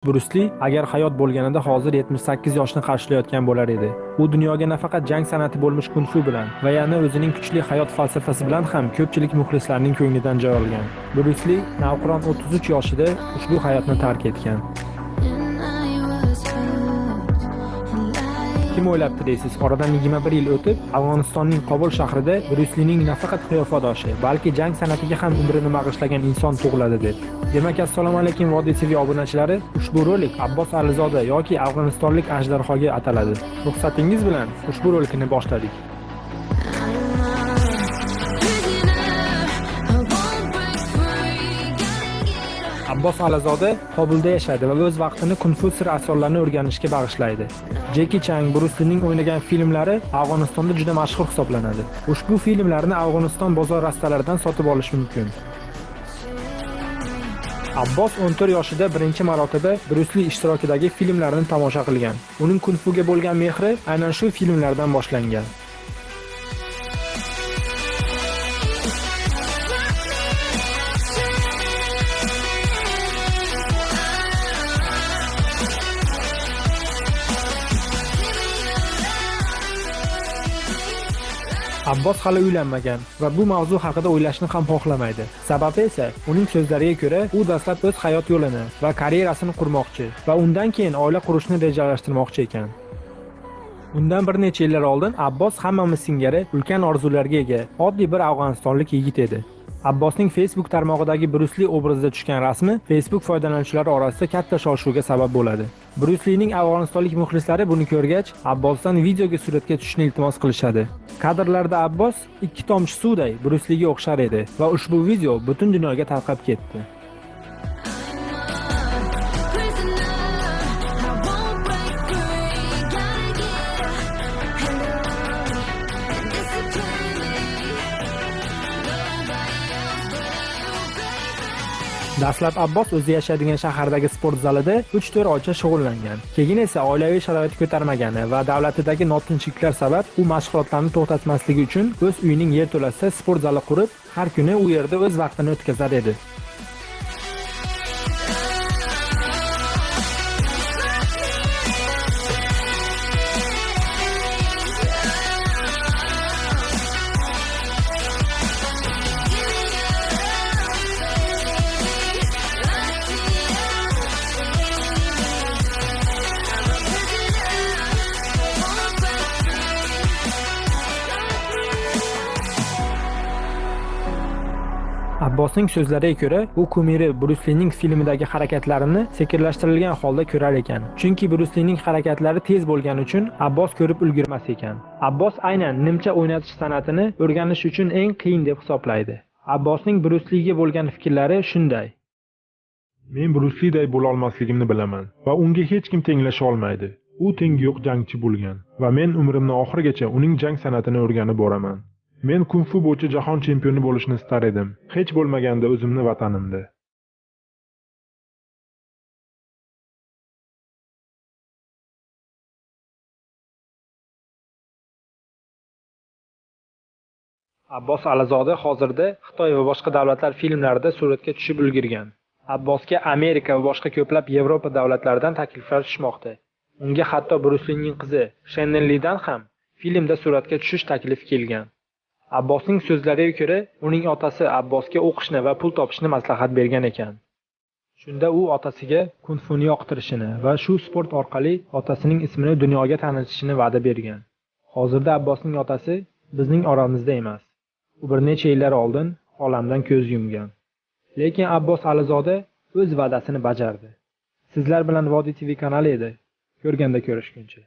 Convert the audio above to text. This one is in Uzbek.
Bruce Lee agar hayot bo'lganida hozir 78 yoshni qarshilayotgan bo'lar edi. U dunyoga nafaqat jang san'ati bo'lmish kung-fu bilan va yana o'zining kuchli hayot falsafasi bilan ham ko'pchilik muxlislarning ko'nglidan joy olgan. Bruce Lee navqiron 33 yoshida ushbu hayotni tark etgan. Kim o'ylabdi deysiz, oradan 21 yil o'tib, Afg'onistonning Qobul shahrida Bruce Leening nafaqat qiyofadoshi, balki jang san'atiga ham umrini bag'ishlagan inson tug'iladi deb. Demak, assalomu alaykum Vodiy TV obunachilari. Ushbu rolik Abbos Alizoda yoki afg'onistonlik ajdarhoga ataladi. Ruxsatingiz bilan ushbu rolikni boshladik. Abbos Alizoda Qobulda yashaydi va o'z vaqtini kung-fu sir asrorlarini o'rganishga bag'ishlaydi. Jackie Chan, Bruce Leening o'ynagan filmlari Afg'onistonda juda mashhur hisoblanadi. Ushbu filmlarni Afg'oniston bozor rastalaridan sotib olish mumkin. Abbos 14 yoshida birinchi marotaba Bruce Lee ishtirokidagi filmlarni tomosha qilgan. Uning kung-fuga bo'lgan mehri aynan shu filmlardan boshlangan. Abbos hali uylanmagan va bu mavzu haqida o'ylashni ham xohlamaydi. Sababi esa uning so'zlariga ko'ra, u dastlab o'z hayot yo'lini va karyerasini qurmoqchi va undan keyin oila qurishni rejalashtirmoqchi ekan. Bundan bir necha yillar oldin Abbos hammamiz singari ulkan orzularga ega, oddiy bir afg'onistonlik yigit edi. Abbosning Facebook tarmog'idagi Bruce Lee obrazida tushgan rasmi Facebook foydalanuvchilari orasida katta shov-shuvga sabab bo'ladi. Bruce Leening afg'onistonlik muxlislari buni ko'rgach, Abbosdan videoga suratga tushishni iltimos qilishadi. Kadrlarda Abbos ikki tomchi suvday Bruce Leega o'xshar edi va ushbu video butun dunyoga tarqab ketdi. Dastlab Abbos o'zi yashaydigan shahardagi sport zalida 3-4 oycha shug'ullangan. Keyin esa oilaviy sharoit ko'tarmagani va davlatidagi notinchliklar sabab u mashg'ulotlarni to'xtatmasligi uchun o'z uyining yerto'lasida sport zali qurib, har kuni u yerda o'z vaqtini o'tkazar edi. Abbosning so'zlariga ko'ra, u kumiri Bruce Leening filmidagi harakatlarini sekinlashtirilgan holda ko'rar ekan. Chunki Bruce Leening harakatlari tez bo'lgani uchun Abbos ko'rib ulgurmas ekan. Abbos aynan nimcha o'ynatish san'atini o'rganish uchun eng qiyin deb hisoblaydi. Abbosning Bruce Leega bo'lgan fikrlari shunday: Men Bruce Leeday bo'la olmasligimni bilaman va unga hech kim tenglasha olmaydi. U tengi yo'q jangchi bo'lgan va men umrimning oxirigacha uning jang san'atini o'rganib boraman. Men kung-fu bo'yicha jahon chempioni bo'lishni istar edim. Hech bo'lmaganda o'zimni vatanimda. Abbos Alizoda hozirda Xitoy va boshqa davlatlar filmlarida suratga tushib ulgurgan. Abbosga Amerika va boshqa ko'plab Yevropa davlatlaridan takliflar tushmoqda. Unga hatto Bruce Leening qizi Shannon Lidan ham filmda suratga tushish taklifi kelgan. Abbosning so'zlariga ko'ra, uning otasi Abbosga o'qishni va pul topishni maslahat bergan ekan. Shunda u otasiga kung-funi yoqtirishini va shu sport orqali otasining ismini dunyoga tanitishini va'da bergan. Hozirda Abbosning otasi bizning oramizda emas. U bir necha yillar oldin olamdan ko'z yumgan. Lekin Abbos Alizoda o'z va'dasini bajardi. Sizlar bilan Vodiy TV kanali edi. Ko'rganda ko'rishguncha.